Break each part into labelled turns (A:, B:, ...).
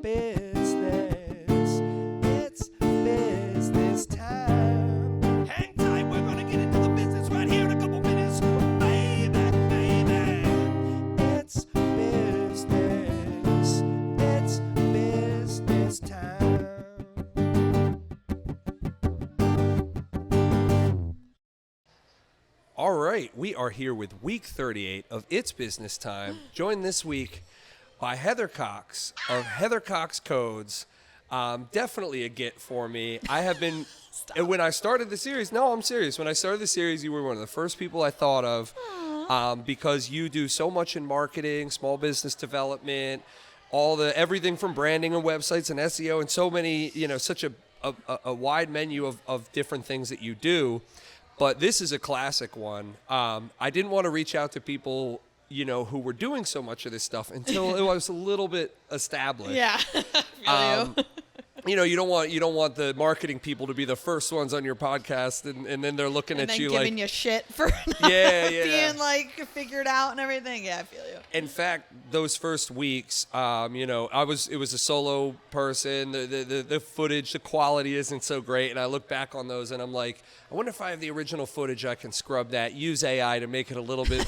A: business. It's business time. Hang tight, we're gonna get into the business right here in a couple minutes. Baby, baby. It's business. It's business time. All right, we are here with week 38 of It's Business Time, joined this week by Heather Cox of Heather Cox Codes. Definitely a get for me. I have been, when I started the series, no, I'm serious. When I started the series, you were one of the first people I thought of because you do so much in marketing, small business development, everything from branding and websites and SEO and so many, such a wide menu of different things that you do. But this is a classic one. I didn't want to reach out to people, who were doing so much of this stuff until it was a little bit established.
B: Yeah.
A: You don't want the marketing people to be the first ones on your podcast, and then they're looking at you
B: giving
A: like
B: you shit for being like figured out and everything. Yeah, I feel you.
A: In fact, those first weeks, it was a solo person. The footage, the quality isn't so great, and I look back on those and I'm like, I wonder if I have the original footage, I can scrub that, use AI to make it a little bit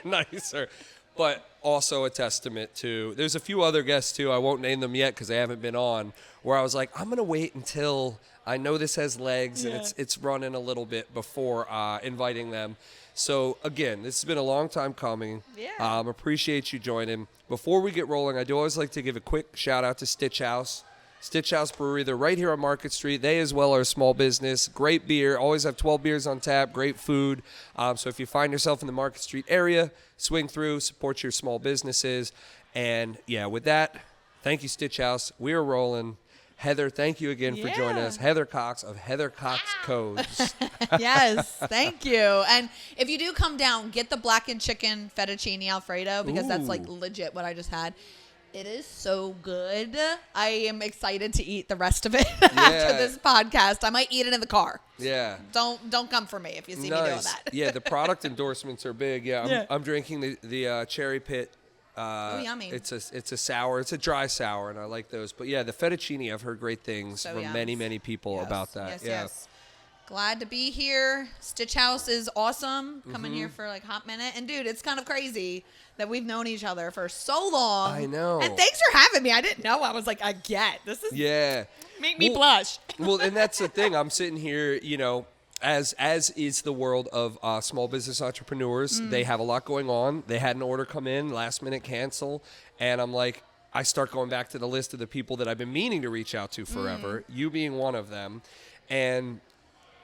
A: nicer. But also a testament to, there's a few other guests too, I won't name them yet because they haven't been on, where I was like, I'm going to wait until I know this has legs and it's running a little bit before inviting them. So again, this has been a long time coming.
B: Yeah.
A: Appreciate you joining. Before we get rolling, I do always like to give a quick shout out to Stitch House. Stitch House Brewery, they're right here on Market Street. They as well are a small business. Great beer, always have 12 beers on tap, great food. So if you find yourself in the Market Street area, swing through, support your small businesses. And yeah, with that, thank you, Stitch House. We are rolling. Heather, thank you again for joining us. Heather Cox of Heather Cox Codes.
B: Yes, thank you. And if you do come down, get the blackened chicken fettuccine Alfredo because that's like legit what I just had. It is so good. I am excited to eat the rest of it after this podcast. I might eat it in the car.
A: Yeah.
B: Don't come for me if you see me doing that.
A: Yeah, the product endorsements are big. Yeah, I'm drinking the Cherry Pit.
B: Yummy.
A: It's a sour. It's a dry sour, and I like those. But yeah, the fettuccine, I've heard great things from many people about that.
B: Yes. Glad to be here. Stitch House is awesome. Coming here for like a hot minute. And dude, it's kind of crazy that we've known each other for so long.
A: I know.
B: And thanks for having me. I didn't know. I was like, I get. This is make me blush.
A: Well, and that's the thing. I'm sitting here, as is the world of small business entrepreneurs. They have a lot going on. They had an order come in, last minute cancel. And I'm like, I start going back to the list of the people that I've been meaning to reach out to forever, you being one of them. And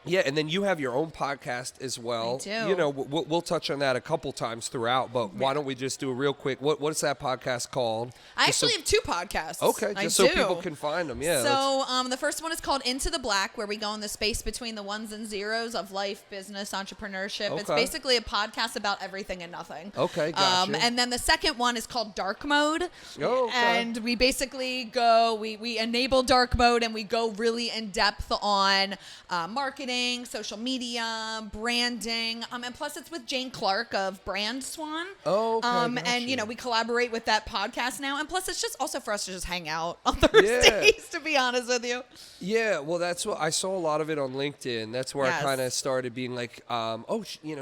A: yeah, and then you have your own podcast as well.
B: I do.
A: We'll touch on that a couple times throughout, but why don't we just do a real quick, what is that podcast called?
B: I actually have two podcasts.
A: Okay, just so people can find them. Yeah.
B: So the first one is called Into the Black, where we go in the space between the ones and zeros of life, business, entrepreneurship. Okay. It's basically a podcast about everything and nothing.
A: Okay, gotcha.
B: And then the second one is called Dark Mode.
A: Oh, okay.
B: And we basically we enable dark mode and we go really in depth on marketing, social media, branding, and plus it's with Jane Clark of Brand Swan.
A: Oh, okay,
B: and we collaborate with that podcast now, and plus it's just also for us to just hang out on Thursdays, to be honest with you.
A: Yeah, well, that's what I saw a lot of it on LinkedIn. That's where I kind of started being like,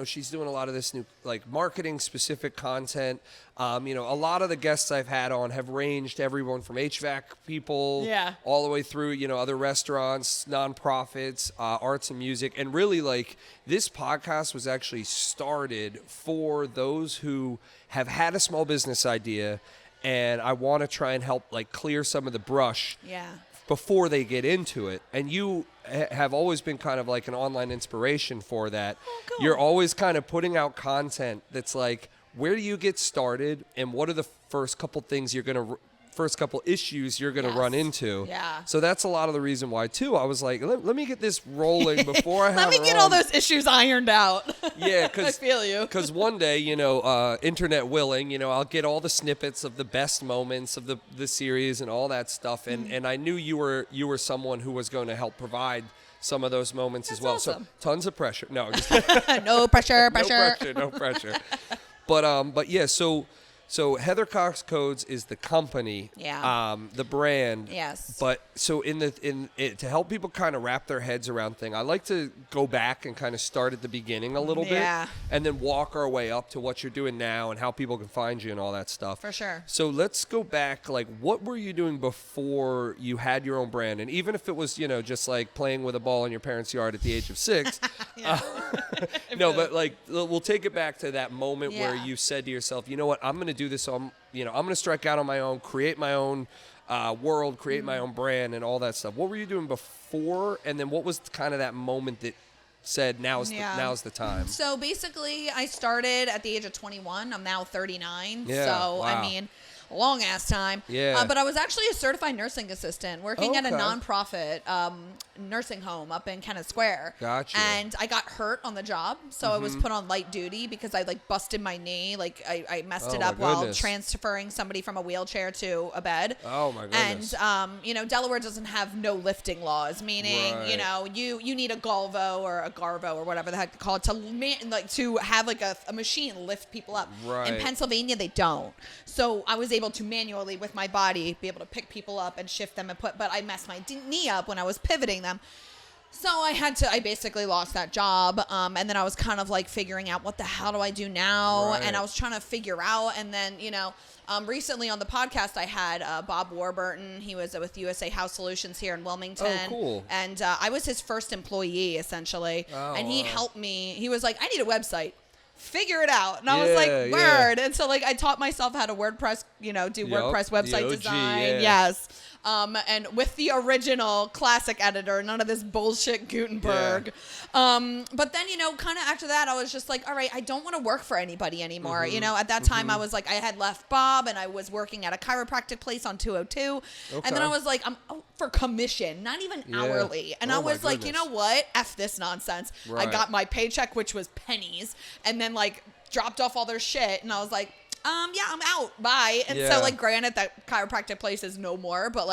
A: she's doing a lot of this new like marketing specific content. A lot of the guests I've had on have ranged everyone from HVAC people all the way through, other restaurants, nonprofits, arts and music. And really, like, this podcast was actually started for those who have had a small business idea, and I want to try and help, like, clear some of the brush before they get into it. And you have always been kind of like an online inspiration for that.
B: Oh, cool.
A: You're always kind of putting out content that's like, where do you get started, and what are the first couple issues you're gonna run into?
B: Yeah.
A: So that's a lot of the reason why too. I was like, let me get this rolling before I have.
B: Let me get all those issues ironed out.
A: Yeah, because
B: I feel you.
A: Because one day, internet willing, I'll get all the snippets of the best moments of the series and all that stuff, and I knew you were someone who was going to help provide some of those moments as well.
B: Awesome.
A: So tons of pressure. No, just
B: no pressure.
A: No pressure. But yeah, so So Heather Cox Codes is the company, the brand.
B: Yes.
A: But so to help people kind of wrap their heads around things, I like to go back and kind of start at the beginning a little bit, and then walk our way up to what you're doing now and how people can find you and all that stuff.
B: For sure.
A: So let's go back. Like, what were you doing before you had your own brand? And even if it was, just like playing with a ball in your parents' yard at the age of 6. No, but like we'll take it back to that moment where you said to yourself, you know what, I'm going to do this. So I'm going to strike out on my own, create my own world, create my own brand and all that stuff. What were you doing before? And then what was kind of that moment that said now's the time?
B: So basically I started at the age of 21. I'm now 39.
A: Yeah,
B: so
A: wow.
B: I mean, long ass time.
A: Yeah.
B: But I was actually a certified nursing assistant working at a nonprofit nursing home up in Kennett Square.
A: Gotcha.
B: And I got hurt on the job, so I was put on light duty because I busted my knee. I messed it up while transferring somebody from a wheelchair to a bed.
A: Oh my goodness.
B: And Delaware doesn't have no lifting laws, meaning you need a Galvo or a Garvo or whatever the heck they call it to have a machine lift people up.
A: Right.
B: In Pennsylvania, they don't. So I was able to manually with my body be able to pick people up and shift them but I messed my knee up when I was pivoting them. So I basically lost that job. And then I was kind of figuring out what the hell do I do now?
A: Right.
B: And I was trying to figure out. And then, recently on the podcast, I had Bob Warburton. He was with USA House Solutions here in Wilmington.
A: Oh, cool.
B: And I was his first employee, essentially.
A: Oh,
B: and he
A: wow.
B: helped me. He was like, I need a website. Figure it out. And I was like, word. And so I taught myself how to WordPress, do WordPress website design. Yes. And with the original classic editor, none of this bullshit Gutenberg. But then, kind of after that, I was just like, all right, I don't want to work for anybody anymore. At that time I was I had left Bob and I was working at a chiropractic place on 202. Okay. And then I was like, I'm for commission, not even hourly. And I was like, you know what? F this nonsense. Right. I got my paycheck, which was pennies, and then dropped off all their shit. And I was like, I'm out. Bye. And so granted that chiropractic place is no more, but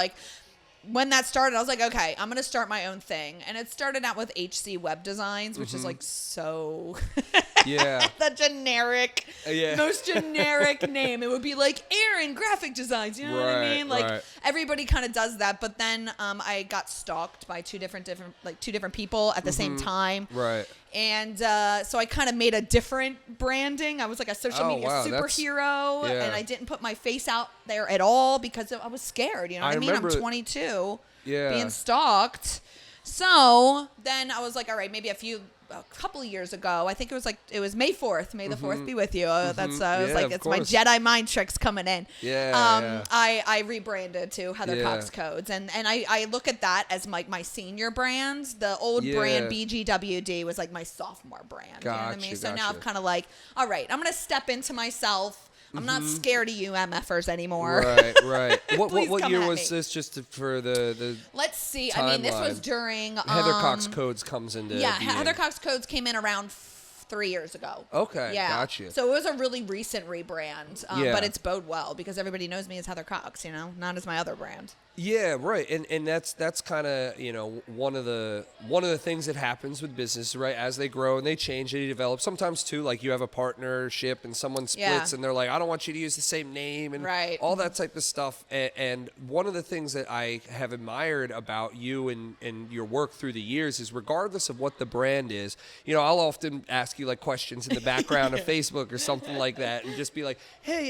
B: when that started, I was like, okay, I'm going to start my own thing. And it started out with HC Web Designs, which is so the generic, most generic name. It would be Aaron Graphic Designs. You know what I mean? Everybody kind of does that. But then I got stalked by two different people at the same time.
A: Right.
B: And so I kind of made a different branding. I was like a social media superhero, and I didn't put my face out there at all because I was scared. You know what I mean? I'm 22, being stalked. So then I was like, all right, maybe a couple of years ago, I think it was May 4th. May the 4th be with you. That's I was like, it's my Jedi mind tricks coming in. I rebranded to Heather Cox Codes, and I look at that as my senior brand. The old brand BGWD was my sophomore brand. You know what I mean? So now I'm kind of all right, I'm gonna step into myself. I'm not scared of you MFers anymore.
A: Right. What year was this? Just for the
B: Let's see.
A: timeline.
B: I mean, this was during
A: Heather Cox Codes comes into
B: Heather Cox Codes came in around 3 years ago.
A: Okay, gotcha.
B: So it was a really recent rebrand, but it's bode well because everybody knows me as Heather Cox, not as my other brand.
A: Yeah, right. And that's kind of, one of the things that happens with business, right? As they grow and they change, they develop. Sometimes too, you have a partnership and someone splits and they're like, I don't want you to use the same name and all that type of stuff. And one of the things that I have admired about you and your work through the years is regardless of what the brand is, I'll often ask you questions in the background of Facebook or something like that and just be like, hey,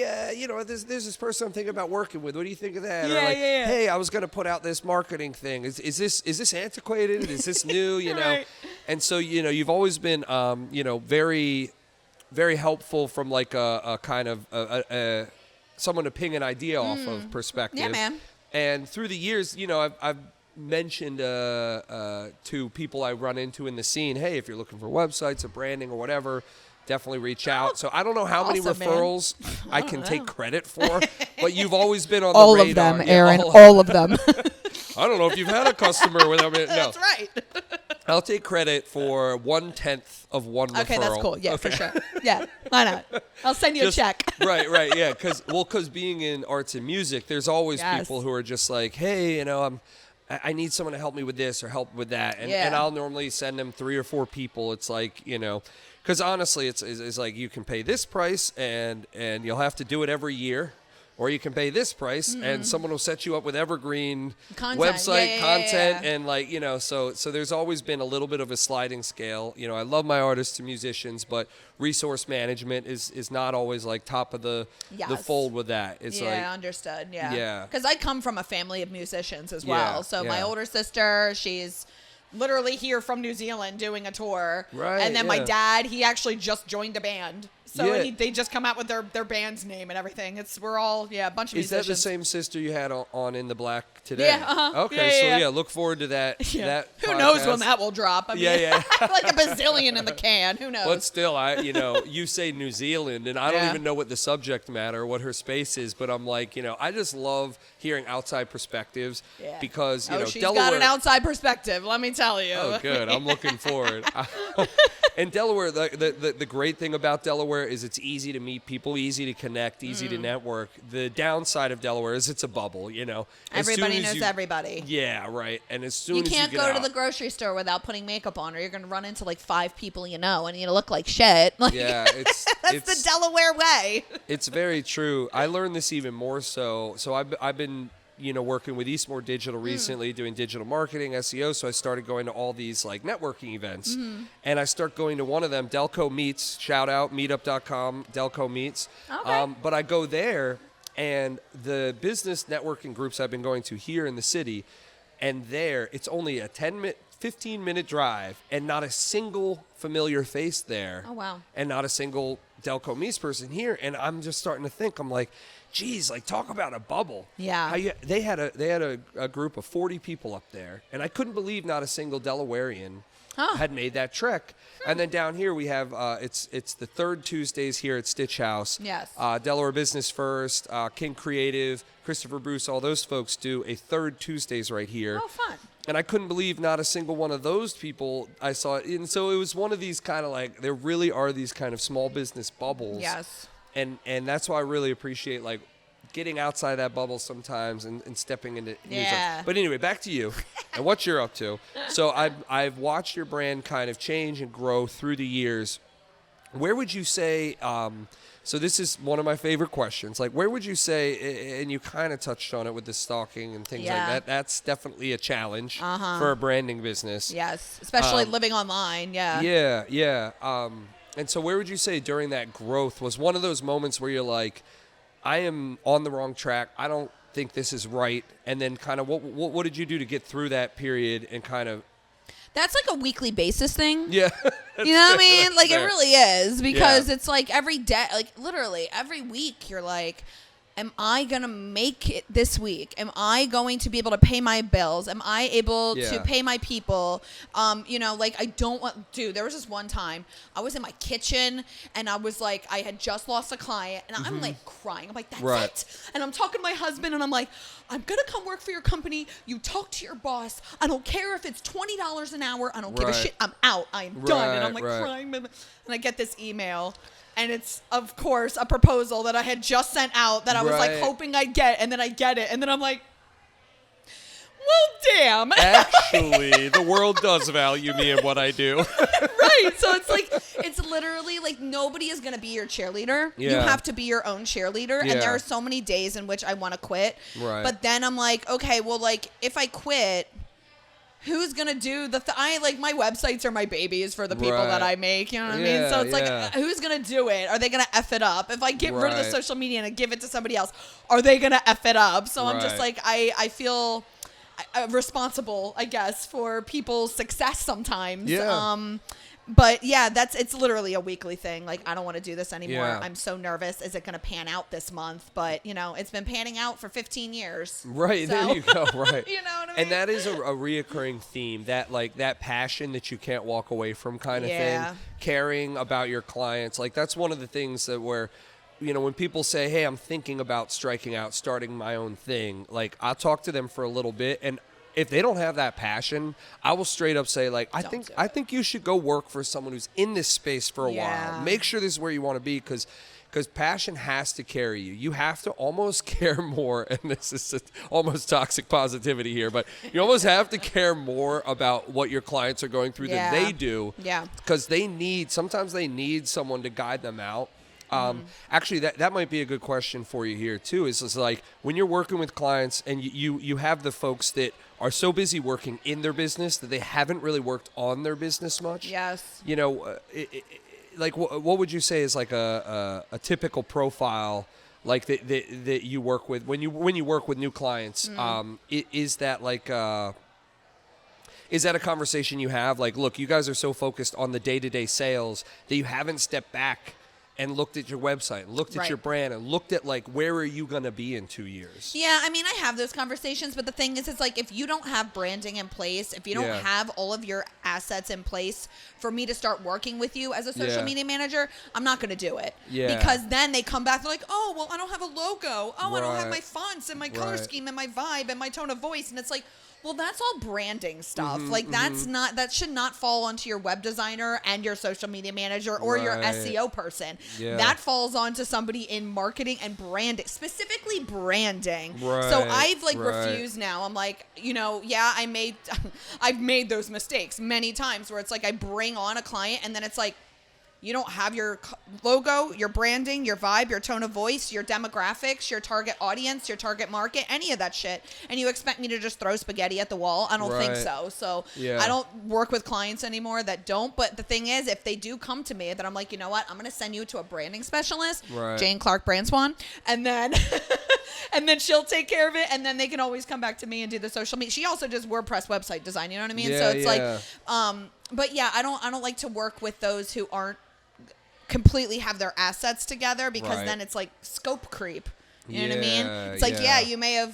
A: there's this person I'm thinking about working with. What do you think of that? Hey, I was going to put out this marketing thing. Is this antiquated? Is this new?
B: Right.
A: And so you've always been very, very helpful from a kind of someone to ping an idea off of perspective.
B: Yeah, man.
A: And through the years, I've mentioned to people I run into in the scene, hey, if you're looking for websites or branding or whatever, definitely reach out. So I don't know how many referrals I can take credit for, but you've always been on
B: all
A: the radar.
B: Of them, Aaron. All of them.
A: I don't know if you've had a customer without me. No.
B: That's right.
A: I'll take credit for 1/10 of one referral.
B: Okay, that's cool. Yeah, for sure. Yeah, why not? I'll send you a check.
A: Right. Yeah, because being in arts and music, there's always people who are just like, hey, I need someone to help me with this or help with that. And I'll normally send them 3 or 4 people. It's Because honestly, it's like you can pay this price and you'll have to do it every year. Or you can pay this price, and someone will set you up with evergreen website content, and like so there's always been a little bit of a sliding scale. I love my artists and musicians, but resource management is not always like top of the fold with that. It's
B: understood. Yeah, because I come from a family of musicians as well. So my older sister, she's literally here from New Zealand doing a tour,
A: right?
B: And then my dad, he actually just joined a band. So they just come out with their band's name and everything. We're all a bunch of musicians. Is
A: that the same sister you had on In the Black today?
B: Yeah.
A: Okay. Look forward to that. That
B: who knows when that will drop? I mean, like a bazillion in the can. Who knows?
A: But still, you say New Zealand, and I don't even know what the subject matter, what her space is. But I'm like, I just love hearing outside perspectives because
B: she's
A: Delaware
B: got an outside perspective. Let me tell you.
A: Oh, good. I'm looking forward. And Delaware, the great thing about Delaware is it's easy to meet people, easy to connect, easy to network. The downside of Delaware is it's a bubble,
B: Everybody knows everybody.
A: Yeah, right. And as soon as
B: you can't
A: you
B: go to the grocery store without putting makeup on, or you're going to run into like 5 people and you look like shit. Like,
A: it's
B: the Delaware way.
A: It's very true. I learned this even more so. So I've been working with Eastmore Digital recently, doing digital marketing, SEO. So I started going to all these like networking events, and I start going to one of them, Delco Meets. Shout out meetup.com, Delco Meets.
B: Okay.
A: But I go there, and the business networking groups I've been going to here in the city, and there it's only a 15-minute drive, and not a single familiar face there.
B: Oh wow!
A: And not a single Delco Meets person here, and I'm just starting to think, I'm like, geez, like talk about a bubble.
B: Yeah.
A: They had a group of 40 people up there, and I couldn't believe not a single Delawarean had made that trek. And then down here we have it's the third Tuesdays here at Stitch House.
B: Yes.
A: Delaware Business First, King Creative, Christopher Bruce, all those folks do a third Tuesdays right here.
B: Oh, fun.
A: And I couldn't believe not a single one of those people I saw it. And so it was one of these kind of like, there really are these kind of small business bubbles.
B: Yes.
A: And that's why I really appreciate like getting outside that bubble sometimes and stepping into new stuff. But anyway, back to you and what you're up to. So I've watched your brand kind of change and grow through the years. Where would you say, so this is one of my favorite questions, like where would you say, and you kind of touched on it with the stalking and things like that, that's definitely a challenge for a branding business.
B: Yes, especially living online,
A: Yeah. And so where would you say during that growth was one of those moments where you're like, I am on the wrong track, I don't think this is right, and then kind of what did you do to get through that period and kind of...
B: That's like a weekly basis thing.
A: Yeah.
B: You know what I mean? Like fair. It really is, because it's like every day, like literally every week you're like, am I going to make it this week? Am I going to be able to pay my bills? Am I able to pay my people? Like I don't want, dude, there was this one time I was in my kitchen and I was like, I had just lost a client and I'm like crying. I'm like, that's it. And I'm talking to my husband and I'm like, I'm going to come work for your company. You talk to your boss. I don't care if it's $20 an hour. I don't give a shit. I'm out. I'm done. And I'm like crying. And I get this email. And it's, of course, a proposal that I had just sent out that I was like hoping I'd get. And then I get it. And then I'm like, well, damn.
A: Actually, the world does value me and what I do.
B: Right. So it's like, it's literally like nobody is going to be your cheerleader.
A: Yeah.
B: You have to be your own cheerleader.
A: Yeah.
B: And there are so many days in which I want to quit.
A: Right.
B: But then I'm like, okay, well, like if I quit, who's going to do I like my websites are my babies for the people that I make, you know what I mean? So it's like, who's going to do it? Are they going to F it up? If I get rid of the social media and I give it to somebody else, are they going to F it up? So I'm just like, I feel responsible, I guess, for people's success sometimes.
A: Yeah.
B: But yeah, it's literally a weekly thing. Like, I don't want to do this anymore.
A: Yeah.
B: I'm so nervous. Is it going to pan out this month? But, it's been panning out for 15 years.
A: Right. So. There you go. Right.
B: You know what I mean?
A: And that is a reoccurring theme, that like that passion that you can't walk away from kind of thing, caring about your clients. Like that's one of the things that where, when people say, hey, I'm thinking about striking out, starting my own thing, like I'll talk to them for a little bit. And if they don't have that passion, I will straight up say, like, I think you should go work for someone who's in this space for a while. Make sure this is where you want to be, because because passion has to carry you. You have to almost care more, and this is almost toxic positivity here, but you almost have to care more about what your clients are going through than they do.
B: Yeah.
A: Because sometimes they need someone to guide them out. Actually, that might be a good question for you here too. Is like when you're working with clients and you have the folks that are so busy working in their business that they haven't really worked on their business much.
B: Yes.
A: You know, like what would you say is like a typical profile like that you work with when you work with new clients? Is that like is that a conversation you have? Like, look, you guys are so focused on the day-to-day sales that you haven't stepped back and looked at your website, looked at your brand, and looked at, like, where are you going to be in 2 years?
B: Yeah, I mean, I have those conversations, but the thing is, it's like if you don't have branding in place, if you don't have all of your assets in place for me to start working with you as a social media manager, I'm not going to do it.
A: Yeah.
B: Because then they come back, they're like, oh, well, I don't have a logo. Oh, I don't have my fonts and my color scheme and my vibe and my tone of voice. And it's like, well, that's all branding stuff. That should not fall onto your web designer and your social media manager or your SEO person.
A: Yeah.
B: That falls onto somebody in marketing and branding, specifically branding.
A: Right.
B: So I've refused now. I'm like, I've made those mistakes many times where it's like I bring on a client and then it's like, you don't have your logo, your branding, your vibe, your tone of voice, your demographics, your target audience, your target market, any of that shit. And you expect me to just throw spaghetti at the wall? I don't think so. So I don't work with clients anymore that don't. But the thing is, if they do come to me, then I'm like, you know what? I'm going to send you to a branding specialist, Jane Clark Brandswan. And then and then she'll take care of it. And then they can always come back to me and do the social media. She also does WordPress website design. You know what I mean?
A: Yeah,
B: so it's like, but yeah, I don't like to work with those who aren't completely have their assets together because then it's like scope creep. You know what I mean? It's like, you may have,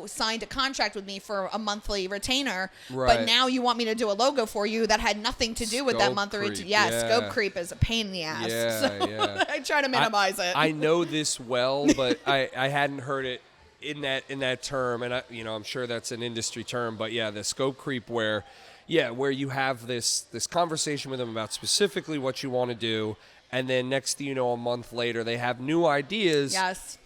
B: signed a contract with me for a monthly retainer, but now you want me to do a logo for you that had nothing to do with that month or scope creep is a pain in the ass. So I try to minimize it.
A: I know this well, but I hadn't heard it in that term, and I'm sure that's an industry term, but the scope creep where you have this conversation with them about specifically what you want to do, and then next thing you know, a month later, they have new ideas.
B: Yes.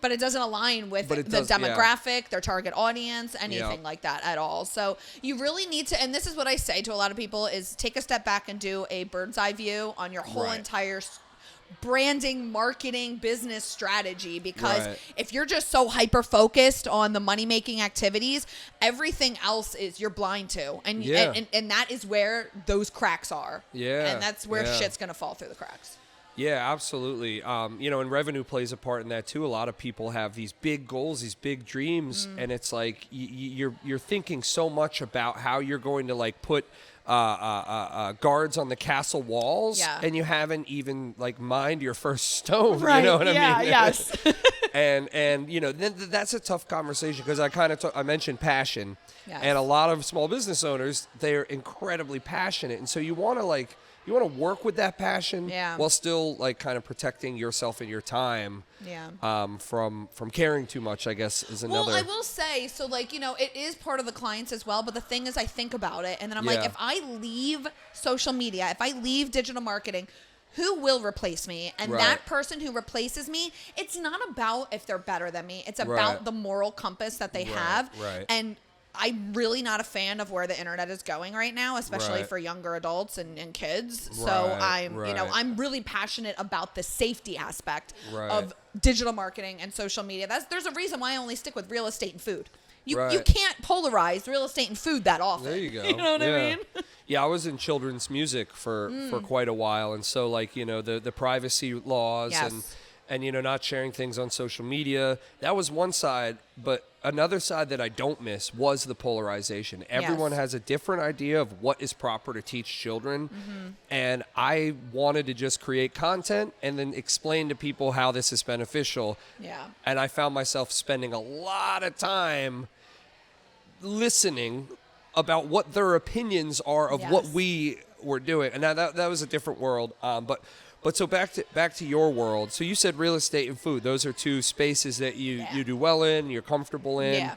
B: But it doesn't align with the demographic, their target audience, anything like that at all. So you really need to, and this is what I say to a lot of people, is take a step back and do a bird's eye view on your whole entire branding, marketing, business strategy, because if you're just so hyper focused on the money making activities, everything else is you're blind to, and that is where those cracks are. And that's where shit's gonna fall through the cracks.
A: Yeah, absolutely. And revenue plays a part in that too. A lot of people have these big goals, these big dreams, and it's like you're thinking so much about how you're going to like put guards on the castle walls, and you haven't even like mined your first stone. You know what I mean?
B: Yes.
A: and that's a tough conversation because I mentioned passion, and a lot of small business owners, they're incredibly passionate, and so you want to work with that passion while still like kind of protecting yourself and your time from caring too much, I guess, is another.
B: Well, I will say, so like, it is part of the clients as well, but the thing is I think about it and then I'm like, if I leave social media, if I leave digital marketing, who will replace me? And that person who replaces me, it's not about if they're better than me. It's about the moral compass that they have. And I'm really not a fan of where the internet is going right now, especially for younger adults and kids. So I'm really passionate about the safety aspect of digital marketing and social media. There's a reason why I only stick with real estate and food. You can't polarize real estate and food that often.
A: There you go.
B: You know what I mean?
A: Yeah, I was in children's music for quite a while, and so like the privacy laws and not sharing things on social media, that was one side, but another side that I don't miss was the polarization. Everyone has a different idea of what is proper to teach children, and I wanted to just create content and then explain to people how this is beneficial. And I found myself spending a lot of time listening about what their opinions are of what we were doing. And now that was a different world, But so back to your world. So you said real estate and food. Those are two spaces that you do well in, you're comfortable in.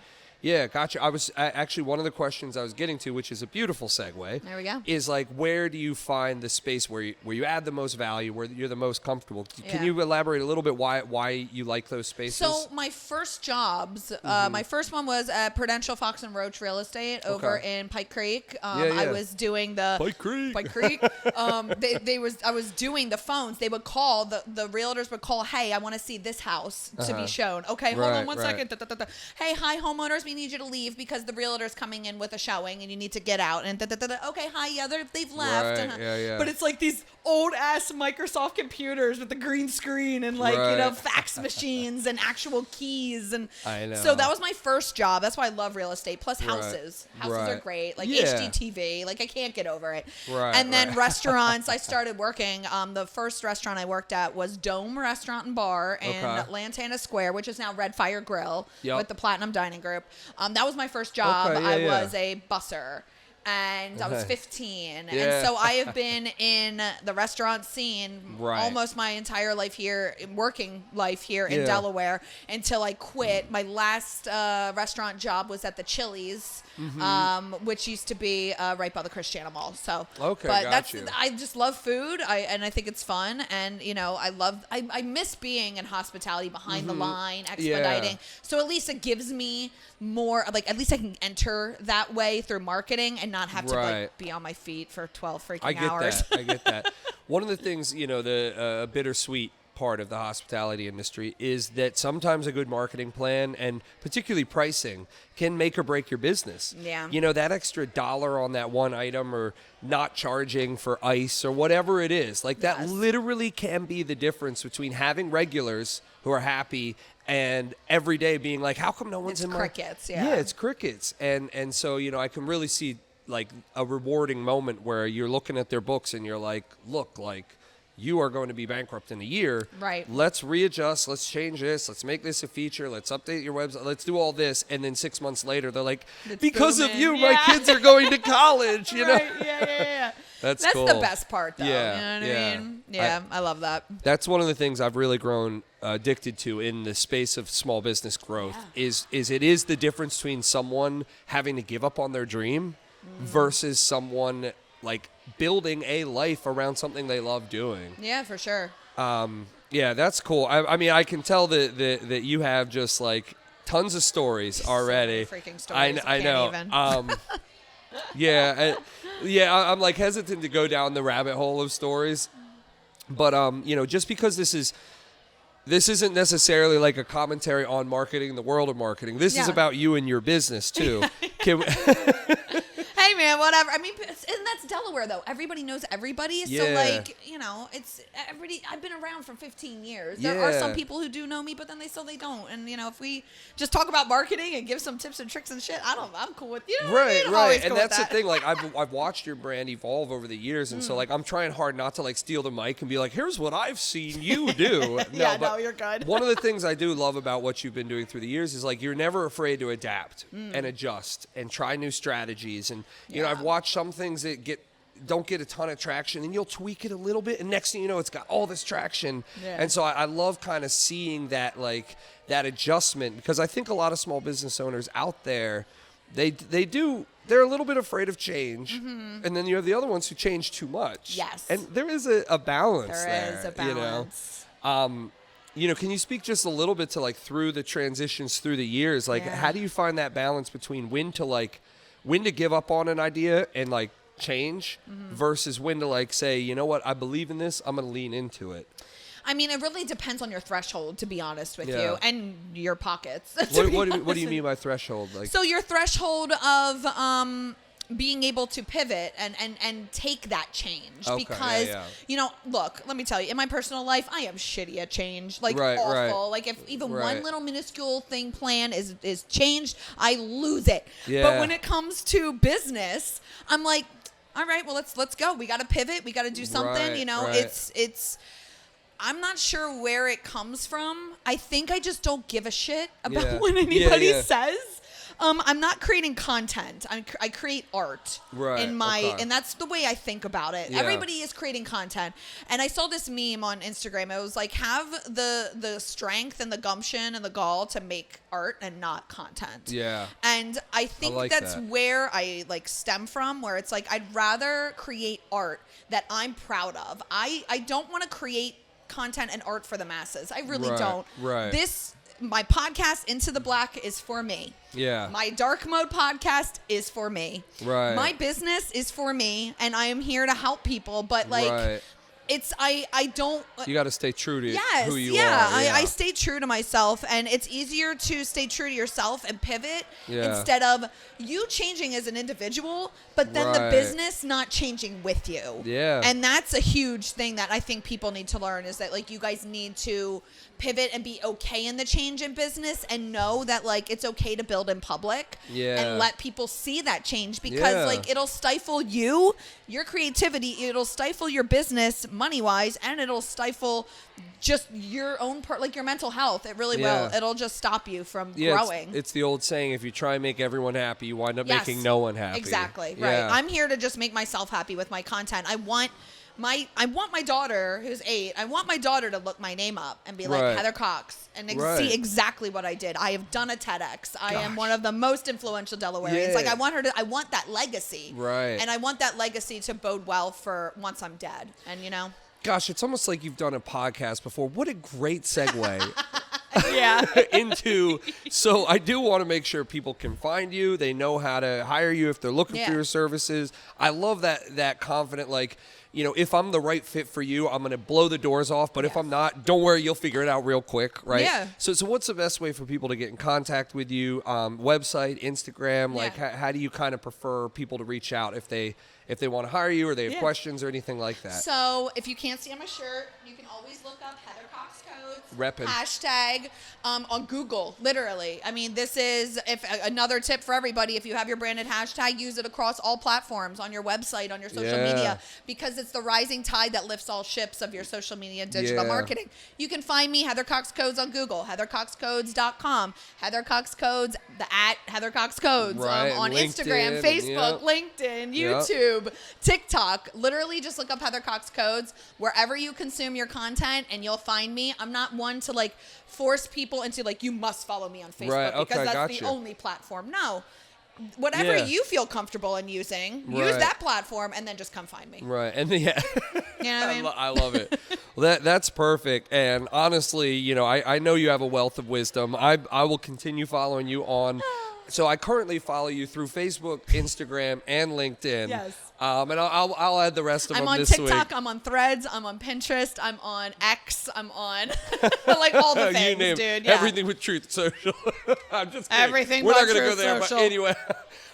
A: Yeah, gotcha. Actually, one of the questions I was getting to, which is a beautiful segue.
B: There we go.
A: Is like, where do you find the space where you add the most value, where you're the most comfortable? Can
B: Yeah.
A: you elaborate a little bit why you like those spaces?
B: So my first jobs, my first one was at Prudential Fox and Roach Real Estate over in Pike Creek. I was doing the
A: Pike Creek.
B: Pike Creek. I was doing the phones. They would call the realtors would call. Hey, I want to see this house to be shown. Okay, hold on one second. Hey, hi homeowners, we need you to leave because the realtor's coming in with a showing and you need to get out. And okay, hi, yeah, they've left.
A: Right, yeah.
B: But it's like these old ass Microsoft computers with the green screen and fax machines and actual keys. And
A: I know.
B: So that was my first job. That's why I love real estate. Plus houses. Houses are great. Like HGTV. Like I can't get over it.
A: Right,
B: and then restaurants. I started working. The first restaurant I worked at was Dome Restaurant and Bar in Lantana Square, which is now Red Fire Grill with the Platinum Dining Group. That was my first job. I was a busser. And I was 15. And so I have been in the restaurant scene almost my entire life here, working life here in Delaware until I quit. My last restaurant job was at the Chili's, which used to be right by the Christiana Mall. So, I just love food. And I think it's fun. And, I miss being in hospitality behind the line, expediting.
A: Yeah.
B: So at least it gives me more, at least I can enter that way through marketing and not have to be on my feet for 12 freaking hours.
A: I get that. One of the things, the bittersweet part of the hospitality industry is that sometimes a good marketing plan and particularly pricing can make or break your business.
B: Yeah.
A: That extra $1 on that one item or not charging for ice or whatever it is, that literally can be the difference between having regulars who are happy and every day being like, how come no one's in
B: crickets?
A: Yeah, it's crickets. And so, I can really see a rewarding moment where you're looking at their books and you're like, look, you are going to be bankrupt in a year.
B: Right.
A: Let's readjust. Let's change this. Let's make this a feature. Let's update your website. Let's do all this. And then 6 months later, they're like, because of you, my kids are going to college, know?
B: Yeah. That's
A: cool.
B: the best part, though.
A: Yeah,
B: You know what I mean? Yeah, I love that.
A: That's one of the things I've really grown addicted to in the space of small business growth is it is the difference between someone having to give up on their dream versus someone building a life around something they love doing.
B: Yeah, for sure.
A: Yeah, that's cool. I mean, I can tell that you have just tons of stories already.
B: So many freaking stories.
A: I know. Even. I'm hesitant to go down the rabbit hole of stories, but just because this isn't necessarily a commentary on marketing, the world of marketing. This is about you and your business too.
B: Hey man, whatever. I mean, and that's Delaware though. Everybody knows everybody. So it's everybody. I've been around for 15 years. There are some people who do know me, but then they don't. And if we just talk about marketing and give some tips and tricks and shit, I'm cool with
A: Right.
B: Always
A: and
B: cool
A: that's
B: with
A: the thing. I've watched your brand evolve over the years, and so I'm trying hard not to steal the mic and be like, here's what I've seen you do.
B: No, you're good.
A: One of the things I do love about what you've been doing through the years is you're never afraid to adapt and adjust and try new strategies. And I've watched some things that don't get a ton of traction, and you'll tweak it a little bit, and next thing you know, it's got all this traction. And so I love kind of seeing that that adjustment, because I think a lot of small business owners out there, they're a little bit afraid of change, and then you have the other ones who change too much.
B: Yes.
A: And there is a balance there.
B: There is a balance.
A: Can you speak just a little bit to through the transitions through the years? How do you find that balance between when to give up on an idea and change versus when to say, you know what, I believe in this, I'm going to lean into it?
B: I mean, it really depends on your threshold, to be honest with you, and your pockets.
A: What do you mean by threshold?
B: So your threshold of being able to pivot and take that change.
A: Okay,
B: because, look, let me tell you, in my personal life, I am shitty at change. Awful.
A: Right.
B: If even one little minuscule thing plan is changed, I lose it.
A: Yeah.
B: But when it comes to business, I'm like, all right, well, let's go. We got to pivot. We got to do something. It's I'm not sure where it comes from. I think I just don't give a shit about what anybody says. I'm not creating content. I create art
A: Right,
B: and that's the way I think about it.
A: Yeah.
B: Everybody is creating content. And I saw this meme on Instagram. It was like, have the strength and the gumption and the gall to make art and not content.
A: Yeah.
B: And I think
A: like
B: that's
A: that.
B: where I like stem from, where it's like, I'd rather create art that I'm proud of. I don't want to create content and art for the masses. I really
A: Right,
B: don't.
A: right.
B: My podcast, Into the Black, is for me.
A: Yeah.
B: My Dark Mode podcast is for me.
A: Right.
B: My business is for me, and I am here to help people. But like,
A: Right.
B: it's I don't.
A: You got to stay true to
B: Yes,
A: who you
B: yeah,
A: are.
B: I stay true to myself, and it's easier to stay true to yourself and pivot
A: Yeah.
B: instead of you changing as an individual, but then the
A: Right.
B: business not changing with you.
A: Yeah.
B: And that's a huge thing that I think people need to learn, is that like you guys need to pivot and be okay in the change in business, and know that like it's okay to build in public.
A: Yeah.
B: And let people see that change, because
A: Yeah.
B: like it'll stifle you, your creativity, it'll stifle your business money wise, and it'll stifle just your own part, like your mental health. It really
A: Yeah.
B: will. It'll just stop you from
A: Yeah,
B: growing.
A: it's the old saying, if you try and make everyone happy, you wind up
B: Yes.
A: making no one happy.
B: Exactly.
A: Yeah.
B: Right. I'm here to just make myself happy with my content. I want my daughter, who's 8, I want my daughter to look my name up and be like,
A: Right.
B: Heather Cox, and
A: Right.
B: see exactly what I did. I have done a TEDx. I am
A: Gosh.
B: one of the most influential Delawareans.
A: Yeah.
B: Like, I want that legacy.
A: Right.
B: And I want that legacy to bode well for once I'm dead. And
A: Gosh, it's almost like you've done a podcast before. What a great segue.
B: yeah.
A: into, so I do want to make sure people can find you. They know how to hire you if they're looking
B: Yeah.
A: for your services. I love that confident, like, if I'm the right fit for you, I'm going to blow the doors off. But if
B: Yes.
A: I'm not, don't worry, you'll figure it out real quick, right?
B: Yeah.
A: So what's the best way for people to get in contact with you? Website, Instagram, like
B: Yeah.
A: how do you kind of prefer people to reach out if they want to hire you, or they have
B: Yeah.
A: questions or anything like that?
B: So if you can't see on my shirt, you can always look up Heather Cox Codes.
A: Reppin'.
B: Hashtag on Google, literally. I mean, this is another tip for everybody. If you have your branded hashtag, use it across all platforms, on your website, on your social
A: Yeah.
B: media, because it's the rising tide that lifts all ships of your social media and digital
A: Yeah.
B: marketing. You can find me, Heather Cox Codes, on Google, heathercoxcodes.com, Heather Cox Codes, the @ Heather Cox Codes,
A: Right,
B: on
A: LinkedIn,
B: Instagram, Facebook, LinkedIn,
A: Yep.
B: YouTube, TikTok. Literally just look up Heather Cox Codes wherever you consume your content, and you'll find me. I'm not one to like force people into like, you must follow me on Facebook,
A: Right, okay,
B: because that's
A: gotcha.
B: the only platform. No. Whatever
A: Yeah.
B: you feel comfortable in using, use
A: Right.
B: that platform, and then just come find me.
A: Right, and yeah,
B: You know what I mean?
A: I love it. Well, that's perfect. And honestly, I know you have a wealth of wisdom. I will continue following you on. So I currently follow you through Facebook, Instagram, and LinkedIn.
B: Yes.
A: And I'll add the rest of
B: I'm
A: them
B: on
A: this
B: TikTok,
A: week.
B: I'm on Threads, I'm on Pinterest, I'm on X, I'm on like all the things,
A: You name
B: dude. Yeah.
A: everything with Truth Social. I'm just kidding.
B: Everything
A: We're
B: but
A: not gonna go
B: Truth
A: there,
B: Social.
A: but anyway.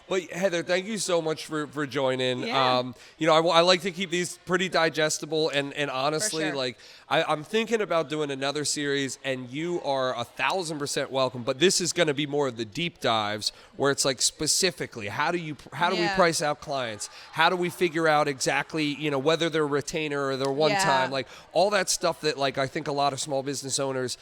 A: But Heather, thank you so much for joining.
B: Yeah.
A: I like to keep these pretty digestible, and honestly,
B: sure.
A: like I'm thinking about doing another series, and you are 1,000% welcome. But this is going to be more of the deep dives, where it's like specifically how do we
B: Yeah.
A: price out clients? How do we figure out exactly whether they're a retainer or they're one time?
B: Yeah.
A: Like all that stuff that like I think a lot of small business owners.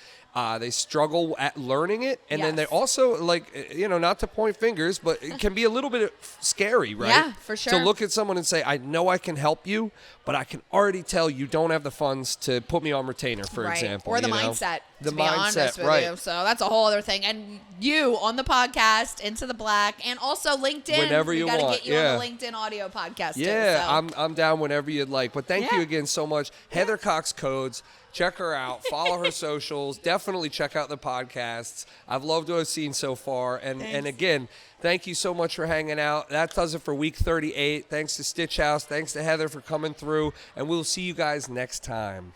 A: They struggle at learning it, and then they
B: Yes.
A: also not to point fingers, but it can be a little bit scary, right?
B: Yeah, for sure.
A: To look at someone and say, I know I can help you, but I can already tell you don't have the funds to put me on retainer, for
B: right.
A: example.
B: Or the
A: you know?
B: mindset,
A: The
B: to be
A: mindset,
B: honest with
A: right.
B: you. So that's a whole other thing. And you on the podcast, Into the Black, and also LinkedIn.
A: Whenever
B: we
A: you
B: gotta
A: want,
B: get you
A: yeah.
B: on the LinkedIn audio podcast
A: Yeah,
B: too. So.
A: I'm down whenever you'd like. But thank you
B: Yeah.
A: again so much. Heather Cox Codes. Check her out. Follow her socials. Definitely check out the podcasts. I've loved what I've seen so far. And again, thank you so much for hanging out. That does it for week 38. Thanks to Stitch House. Thanks to Heather for coming through. And we'll see you guys next time.